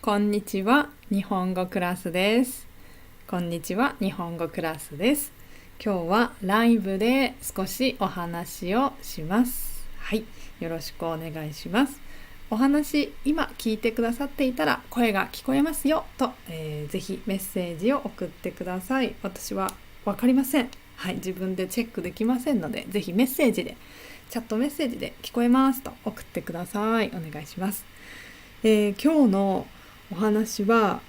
こんにちは、日本語クラスです。こんにちは、日本語クラスです。今日はライブで少しお話をします。はい、よろしくお願いします。お話、今聞いてくださっていたら声が聞こえますよと、ぜひメッセージを送ってください。私はわかりません。はい、自分でチェックできませんので、ぜひメッセージで、チャットメッセージで聞こえますと送ってください。お願いします。今日のお話は、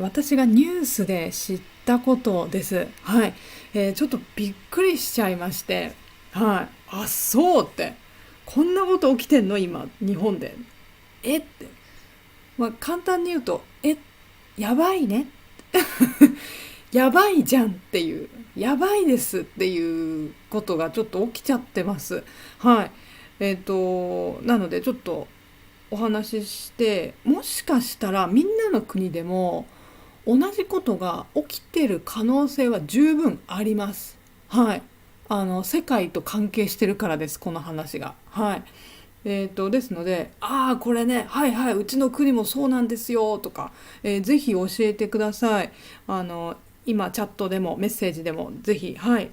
私がニュースで知ったことです。はい、ちょっとびっくりしちゃいまして、はい、あ、そうって、こんなこと起きてんの今、日本で。って、簡単に言うと、やばいね。やばいじゃんっていう、やばいですっていうことがちょっと起きちゃってます。はい。なのでちょっとお話しして、もしかしたらみんなの国でも同じことが起きてる可能性は十分あります。はい。世界と関係してるからです、この話が。はい。ですので、これね、はいはい、うちの国もそうなんですよとか、ぜひ教えてください。今チャットでもメッセージでもぜひ、はい、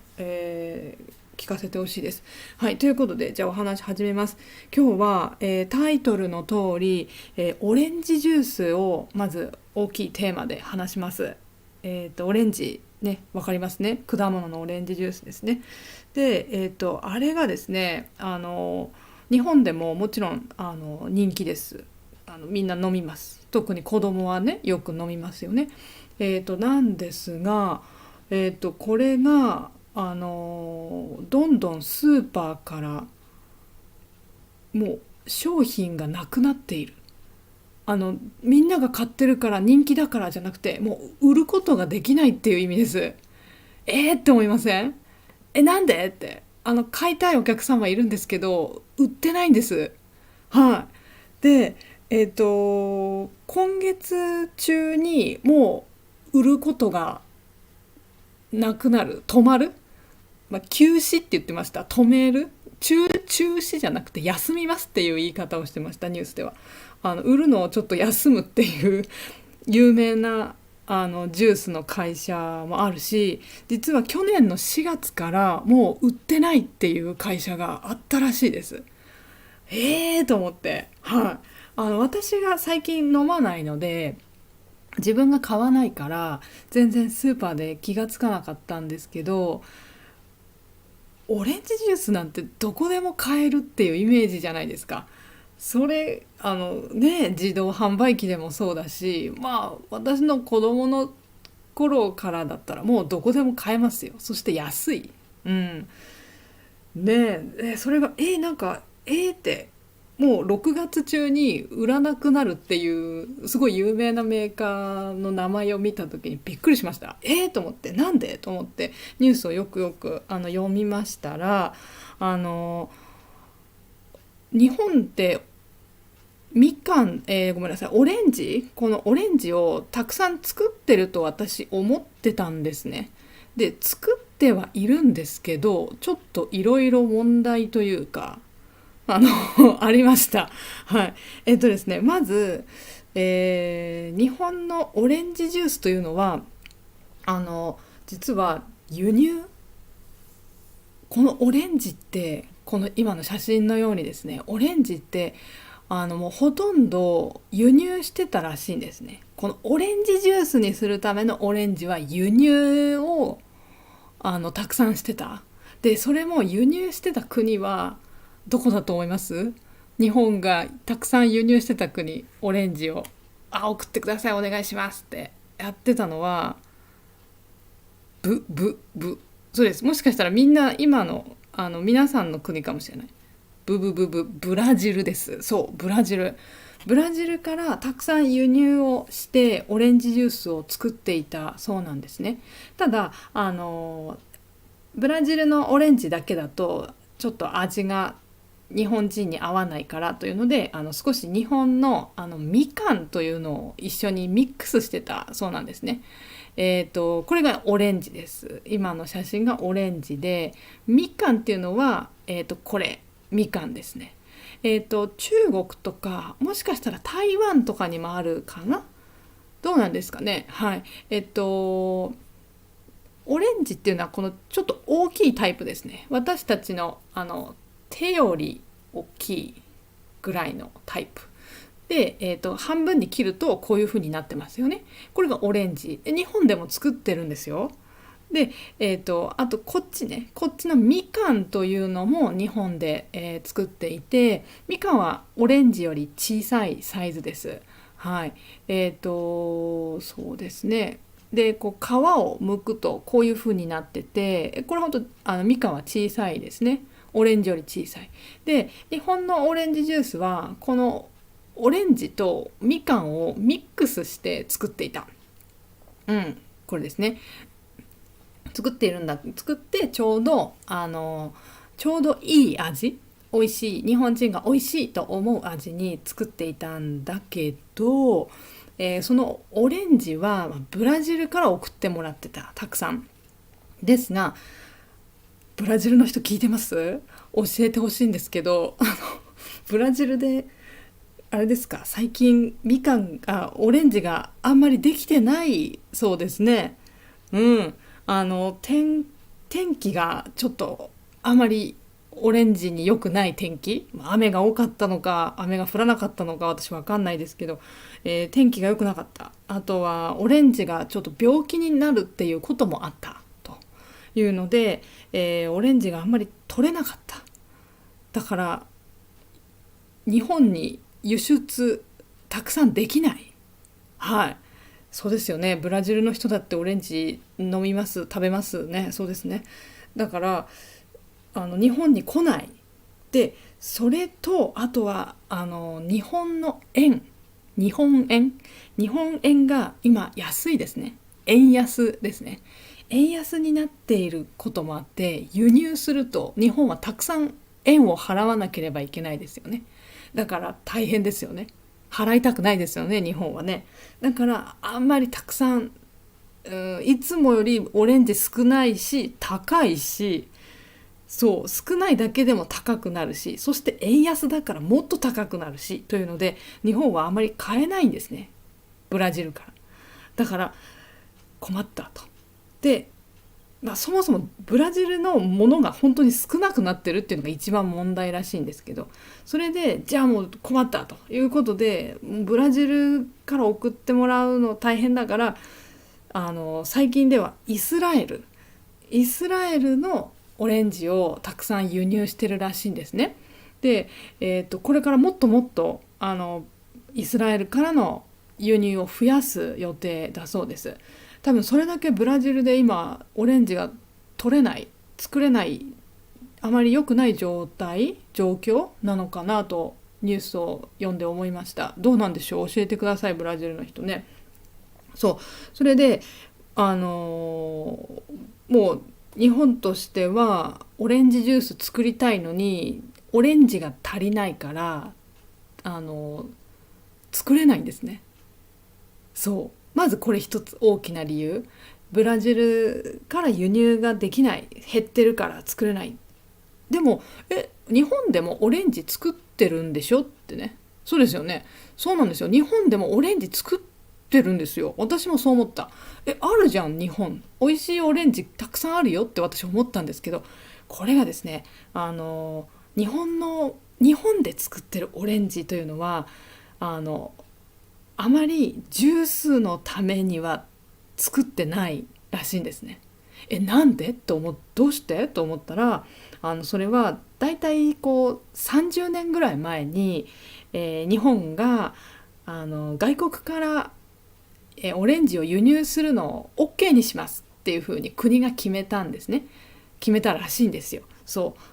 聞かせてほしいです。はい、ということで、じゃあお話始めます。今日は、タイトルの通り、オレンジジュースをまず大きいテーマで話します。オレンジね、わかりますね。果物のオレンジジュースですね。で、あれがですね、日本でももちろん人気です。みんな飲みます。特に子供はね、よく飲みますよね。なんですが、これがどんどんスーパーからもう商品がなくなっている。みんなが買ってるから人気だからじゃなくて、もう売ることができないっていう意味です。って思いません？なんでって、買いたいお客様いるんですけど売ってないんです。はい。で、今月中にもう売ることがなくなる、止まる、休止って言ってました。止める、中止じゃなくて休みますっていう言い方をしてました、ニュースでは。売るのをちょっと休むっていう有名なジュースの会社もあるし、実は去年の4月からもう売ってないっていう会社があったらしいです。と思って、はい。私が最近飲まないので、自分が買わないから全然スーパーで気がつかなかったんですけど、オレンジジュースなんてどこでも買えるっていうイメージじゃないですか。それね、自動販売機でもそうだし、私の子供の頃からだったらもうどこでも買えますよ。そして安い。うん。それがなんかってもう6月中に売らなくなるっていうすごい有名なメーカーの名前を見た時にびっくりしました。と思って、なんでと思ってニュースをよくよく読みましたら、あの日本ってみかん、ごめんなさい、オレンジ、このオレンジをたくさん作ってると私思ってたんですね。で、作ってはいるんですけど、ちょっといろいろ問題というか、ありました。はい。ですね、まず、日本のオレンジジュースというのは、あの、実は輸入、このオレンジって、この今の写真のようにですね、オレンジって、もうほとんど輸入してたらしいんですね。このオレンジジュースにするためのオレンジは輸入をたくさんしてた。で、それも輸入してた国はどこだと思います？日本がたくさん輸入してた国、オレンジを送ってくださいお願いしますってやってたのはそうです。もしかしたらみんな今の皆さんの国かもしれない。ブラジルです。そう、ブラジル。ブラジルからたくさん輸入をしてオレンジジュースを作っていたそうなんですね。ただブラジルのオレンジだけだとちょっと味が日本人に合わないからというので、少し日本のみかんというのを一緒にミックスしてたそうなんですね。これがオレンジです。今の写真がオレンジで、みかんっていうのはこれみかんですね。中国とかもしかしたら台湾とかにもあるかな。どうなんですかね。はい。オレンジっていうのはこのちょっと大きいタイプですね。私たちの手より大きいぐらいのタイプで、半分に切るとこういう風になってますよね。これがオレンジ。日本でも作ってるんですよ。で、あとこっちね、こっちのみかんというのも日本で、作っていて、みかんはオレンジより小さいサイズです。はい。そうですね。で、こう皮を剥くとこういう風になってて、これ本当みかんは小さいですね。オレンジより小さい。で、日本のオレンジジュースはこのオレンジとみかんをミックスして作っていた。これですね。作ってちょうどいい味、美味しい、日本人が美味しいと思う味に作っていたんだけど、そのオレンジはブラジルから送ってもらってた、たくさんですが、ブラジルの人聞いてます？教えてほしいんですけど、ブラジルであれですか、最近オレンジがあんまりできてないそうですね。うん。あの天天気がちょっとあまりオレンジに良くない天気、雨が多かったのか雨が降らなかったのか私わかんないですけど、天気が良くなかった。あとはオレンジがちょっと病気になるっていうこともあったというので、オレンジがあんまり取れなかった。だから日本に輸出たくさんできない。はい。そうですよね。ブラジルの人だってオレンジ飲みます、食べますね。そうですね。だから日本に来ない。で、それとあとは日本の円、日本円、日本円が今安いですね。円安ですね。円安になっていることもあって、輸入すると日本はたくさん円を払わなければいけないですよね。だから大変ですよね。払いたくないですよね、日本はね。だからあんまりたくさん、いつもよりオレンジ少ないし高いし、そう少ないだけでも高くなるし、そして円安だからもっと高くなるしというので、日本はあまり買えないんですね、ブラジルから。だから困ったと。で、そもそもブラジルのものが本当に少なくなってるっていうのが一番問題らしいんですけど、それでじゃあもう困ったということで、ブラジルから送ってもらうの大変だから、最近ではイスラエルのオレンジをたくさん輸入してるらしいんですね。で、これからもっともっとイスラエルからの輸入を増やす予定だそうです。多分それだけブラジルで今オレンジが取れない、作れない、あまり良くない状況なのかなとニュースを読んで思いました。どうなんでしょう、教えてください、ブラジルの人ね。それでもう日本としてはオレンジジュース作りたいのにオレンジが足りないから作れないんですね。まずこれ一つ大きな理由。ブラジルから輸入ができない、減ってるから作れない。でも日本でもオレンジ作ってるんでしょってね。そうですよね。そうなんですよ。日本でもオレンジ作ってるんですよ。私もそう思った。あるじゃん、日本美味しいオレンジたくさんあるよって私思ったんですけど、これがですね、日本で作ってるオレンジというのはあまりジュースのためには作ってないらしいんですね。なんでどうしてと思ったら、それはだいたいこう30年ぐらい前に、日本が外国から、オレンジを輸入するのを OK にしますっていうふうに国が決めたんですね。決めたらしいんですよ。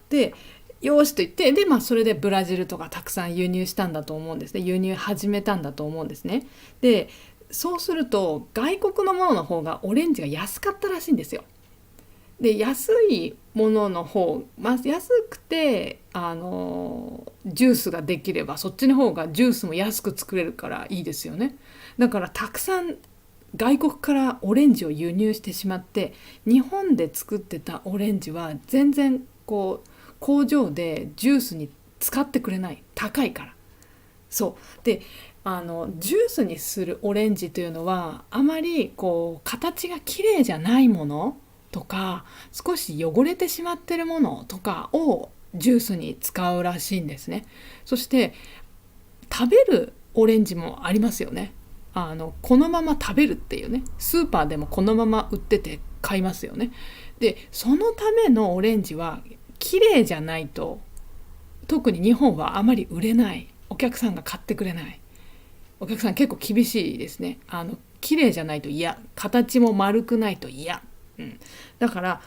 で、よしと言って、でそれでブラジルとかたくさん輸入したんだと思うんですね。輸入始めたんだと思うんですね。で、そうすると外国のものの方がオレンジが安かったらしいんですよ。で、安いものの方、安くてジュースができればそっちの方がジュースも安く作れるからいいですよね。だからたくさん外国からオレンジを輸入してしまって、日本で作ってたオレンジは全然こう工場でジュースに使ってくれない、高いから。そうで、ジュースにするオレンジというのはあまりこう形が綺麗じゃないものとか、少し汚れてしまってるものとかをジュースに使うらしいんですね。そして食べるオレンジもありますよね。このまま食べるっていうね、スーパーでもこのまま売ってて買いますよね。でそのためのオレンジは綺麗じゃないと、特に日本はあまり売れない、お客さんが買ってくれない、お客さん結構厳しいですね。綺麗じゃないと嫌、形も丸くないと嫌、だから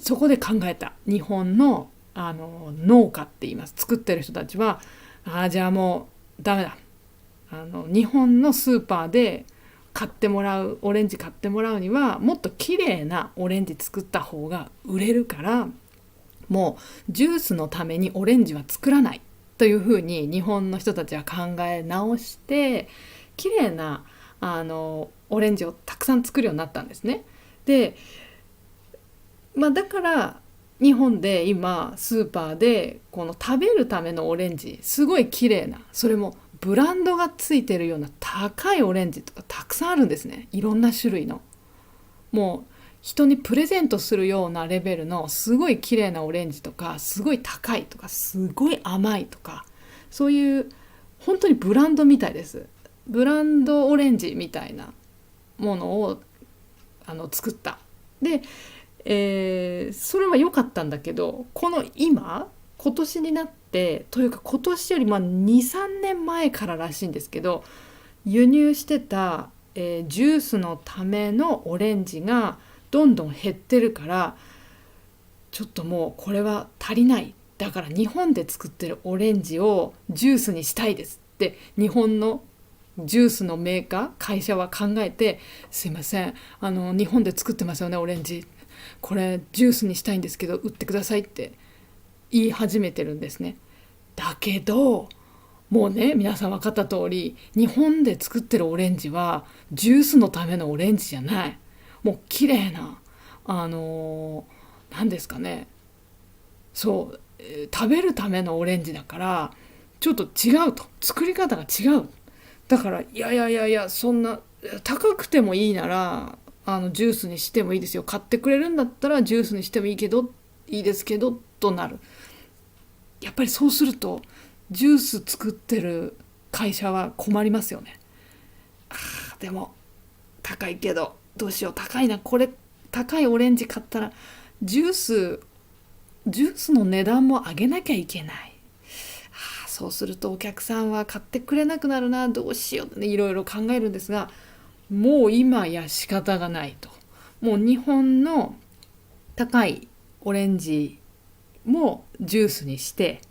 そこで考えた、日本の農家って言います、作ってる人たちは、じゃあもうダメだ、日本のスーパーで買ってもらうオレンジ買ってもらうにはもっと綺麗なオレンジ作った方が売れるから、もうジュースのためにオレンジは作らないというふうに日本の人たちは考え直して、綺麗なオレンジをたくさん作るようになったんですね。で、だから日本で今スーパーでこの食べるためのオレンジ、すごい綺麗な、それもブランドがついてるような高いオレンジとかたくさんあるんですね。いろんな種類の、もう人にプレゼントするようなレベルのすごい綺麗なオレンジとか、すごい高いとか、すごい甘いとか、そういう本当にブランドみたいです。ブランドオレンジみたいなものを作った。で、それは良かったんだけど、この今年になって、というか今年より2,3年前かららしいんですけど、輸入してた、ジュースのためのオレンジがどんどん減ってるから、ちょっともうこれは足りない、だから日本で作ってるオレンジをジュースにしたいですって日本のジュースのメーカー会社は考えて、すいません、日本で作ってますよねオレンジ、これジュースにしたいんですけど売ってくださいって言い始めてるんですね。だけどもうね、皆さん分かった通り、日本で作ってるオレンジはジュースのためのオレンジじゃない。もう綺麗な何ですかね、そう、食べるためのオレンジだから、ちょっと違うと、作り方が違う。だからいやいやいやいや、そんな高くてもいいならジュースにしてもいいですよ、買ってくれるんだったらジュースにしてもいいですけどとなる。やっぱりそうするとジュース作ってる会社は困りますよね。でも高いけどどうしよう、高いな、これ高いオレンジ買ったらジュースの値段も上げなきゃいけない。そうするとお客さんは買ってくれなくなるな、どうしようってね、いろいろ考えるんですが、もう今や仕方がないと。もう日本の高いオレンジもジュースにして、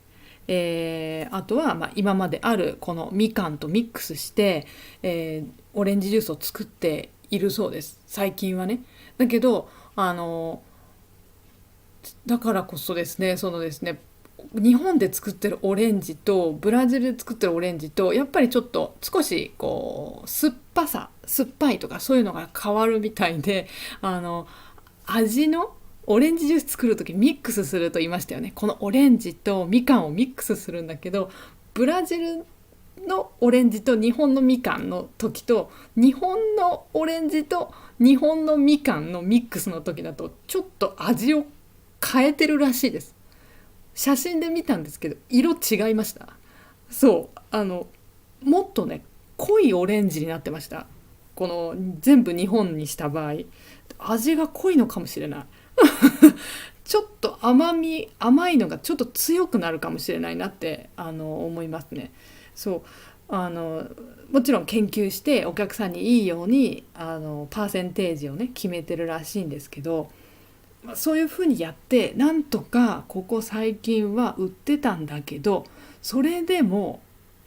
あとは今まであるこのみかんとミックスして、オレンジジュースを作っているそうです、最近はね。だけどだからこそですね、そのですね、日本で作ってるオレンジとブラジルで作ってるオレンジとやっぱりちょっと少しこう酸っぱいとかそういうのが変わるみたいで、味のオレンジジュース作る時ミックスすると言いましたよね。このオレンジとみかんをミックスするんだけど、ブラジルのオレンジと日本のみかんの時と、日本のオレンジと日本のみかんのミックスの時だとちょっと味を変えてるらしいです。写真で見たんですけど色違いました。そうもっとね濃いオレンジになってました。この全部日本にした場合味が濃いのかもしれないちょっと甘いのがちょっと強くなるかもしれないなって思いますね。そうもちろん研究してお客さんにいいようにパーセンテージをね決めてるらしいんですけど、そういうふうにやってなんとかここ最近は売ってたんだけど、それでも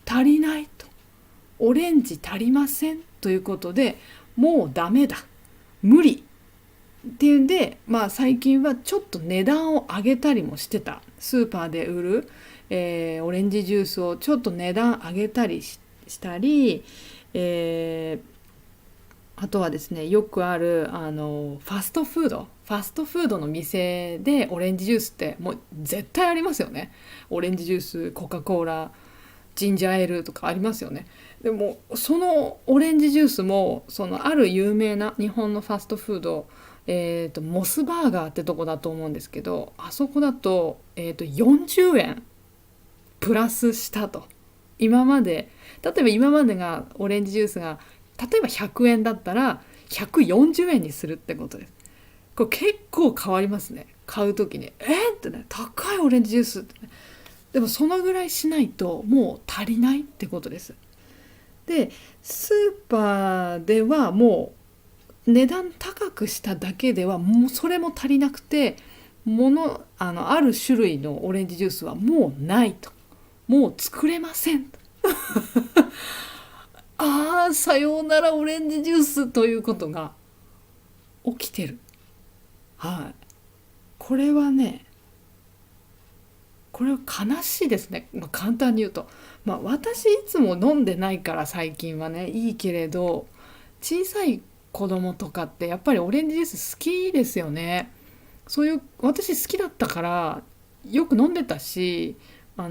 足りないと、オレンジ足りませんということで、もうダメだ、無理っていうんで、最近はちょっと値段を上げたりもしてた。スーパーで売る、オレンジジュースをちょっと値段上げたりしたり、あとはですね、よくあるファストフードファストフードの店でオレンジジュースってもう絶対ありますよね。オレンジジュース、コカ・コーラ、ジンジャーエールとかありますよね。でもそのオレンジジュースもそのある有名な日本のファストフード、モスバーガーってとこだと思うんですけど、あそこだと、40円プラスしたと。今まで例えば今までがオレンジジュースが例えば100円だったら140円にするってことです。これ結構変わりますね。買う時にってね、高いオレンジジュースってね。でもそのぐらいしないともう足りないってことです。でスーパーではもう値段高くしただけではもうそれも足りなくて、ある種類のオレンジジュースはもうないと、もう作れませんとさようならオレンジジュースということが起きてる。はい、これはね、これは悲しいですね。簡単に言うと、私いつも飲んでないから最近はねいいけれど、小さい子供とかってやっぱりオレンジジュース好きですよね。そういう私好きだったからよく飲んでたし、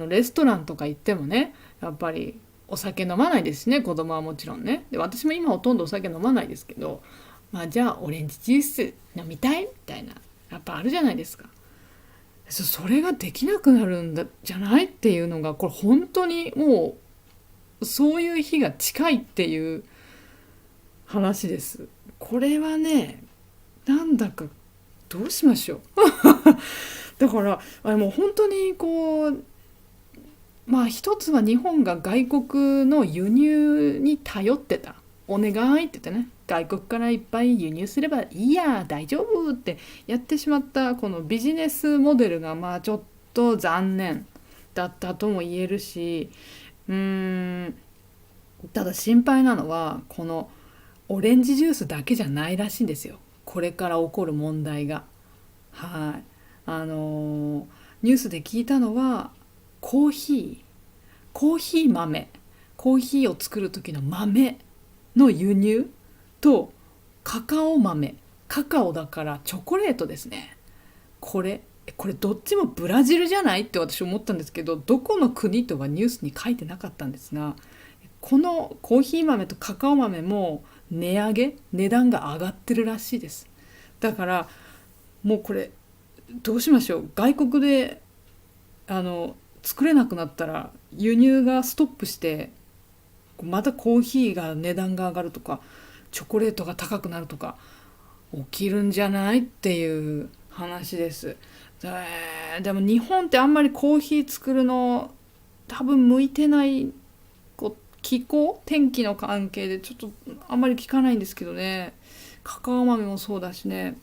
レストランとか行ってもね、やっぱりお酒飲まないですしね、子供はもちろんね。で私も今ほとんどお酒飲まないですけど、じゃあオレンジジュース飲みたいみたいな、やっぱあるじゃないですか。それができなくなるんだじゃないっていうのが、これ本当にもうそういう日が近いっていう話です。これはね、なんだかどうしましょうだからもう本当にこう、一つは日本が外国の輸入に頼ってた。お願いって言ってね、外国からいっぱい輸入すればいいや大丈夫ってやってしまったこのビジネスモデルがちょっと残念だったとも言えるし、ただ心配なのはこのオレンジジュースだけじゃないらしいんですよ、これから起こる問題が。はい、ニュースで聞いたのはコーヒー豆、コーヒーを作る時の豆の輸入とカカオ豆、カカオだからチョコレートですね。これどっちもブラジルじゃないって私思ったんですけど、どこの国とはニュースに書いてなかったんですが、このコーヒー豆とカカオ豆も値段が上がってるらしいです。だからもうこれどうしましょう。外国で作れなくなったら輸入がストップして、またコーヒーが値段が上がるとかチョコレートが高くなるとか起きるんじゃないっていう話です。でも日本ってあんまりコーヒー作るの多分向いてない、気候天気の関係でちょっとあんまり聞かないんですけどね。カカオ豆もそうだしね。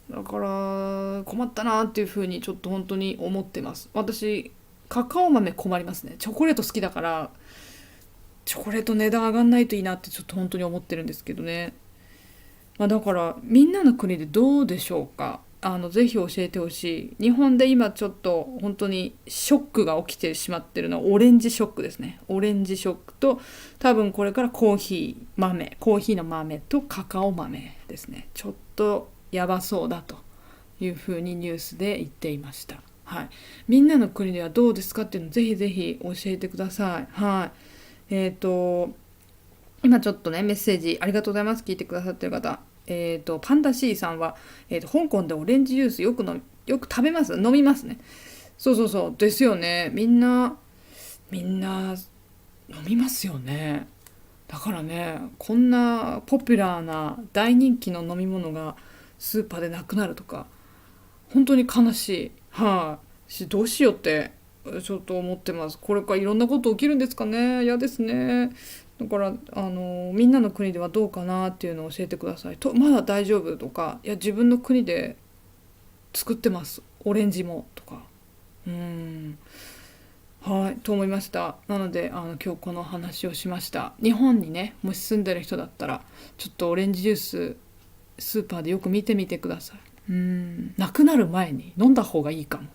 だから困ったなっていうふうにちょっと本当に思ってます。私カカオ豆困りますね。チョコレート好きだからチョコレート値段上がんないといいなってちょっと本当に思ってるんですけどね。だからみんなの国でどうでしょうか。ぜひ教えてほしい。日本で今ちょっと本当にショックが起きてしまってるのはオレンジショックですね。オレンジショックと多分これからコーヒーの豆とカカオ豆ですね。ちょっとやばそうだというふうにニュースで言っていました。はい。みんなの国ではどうですかっていうのをぜひぜひ教えてください。はい。今ちょっとねメッセージありがとうございます。聞いてくださってる方、パンダ C さんは、香港でオレンジジュースよく食べます飲みますね。そうですよね。みんな飲みますよね。だからね、こんなポピュラーな大人気の飲み物がスーパーでなくなるとか本当に悲しい。どうしようってちょっと思ってます。これからいろんなこと起きるんですかね。嫌ですね。だからみんなの国ではどうかなっていうのを教えてください。まだ大丈夫とか、いや自分の国で作ってますオレンジもとか、はいと思いました。なので今日この話をしました。日本にねもし住んでる人だったらちょっとオレンジジューススーパーでよく見てみてください。なくなる前に飲んだ方がいいかも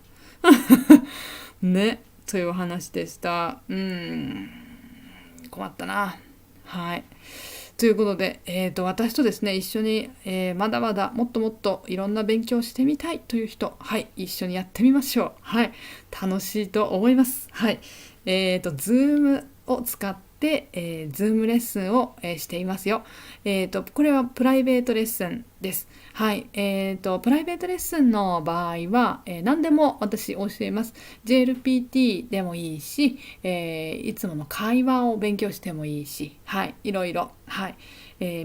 ね、というお話でした。困ったな。はい。ということで、私とですね一緒に、まだまだもっともっといろんな勉強してみたいという人、はい、一緒にやってみましょう。はい、楽しいと思います。はい、Zoom を使って、Zoom レッスンを、していますよ。これはプライベートレッスンです。はい、プライベートレッスンの場合は、何でも私教えます。JLPT でもいいし、いつもの会話を勉強してもいいし、はい、いろいろ、はい、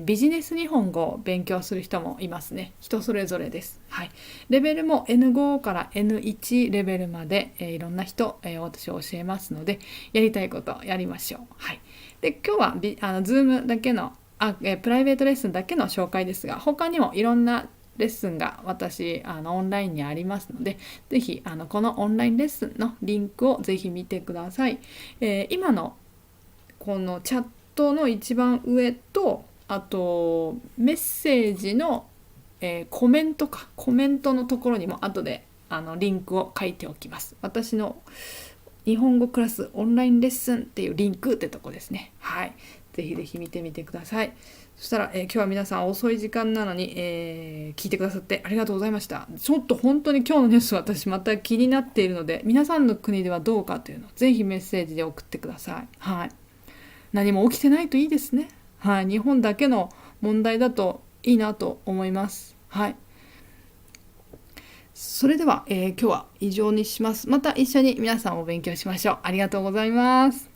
ビジネス日本語を勉強する人もいますね。人それぞれです。はい、レベルも N5 から N1 レベルまで、いろんな人、私教えますので、やりたいことやりましょう。はい、で今日はZoom だけのプライベートレッスンだけの紹介ですが、他にもいろんなレッスンが私オンラインにありますので、ぜひこのオンラインレッスンのリンクをぜひ見てください。今のこのチャットの一番上と、あとメッセージの、コメントのところにも後でリンクを書いておきます。私の日本語クラスオンラインレッスンっていうリンクってとこですね。はい、ぜひぜひ見てみてください。そしたら、今日は皆さん遅い時間なのに、聞いてくださってありがとうございました。ちょっと本当に今日のニュース私また気になっているので、皆さんの国ではどうかというのをぜひメッセージで送ってください。はい、何も起きてないといいですね。はい、日本だけの問題だといいなと思います。はい、それでは、今日は以上にします。また一緒に皆さんお勉強しましょう。ありがとうございます。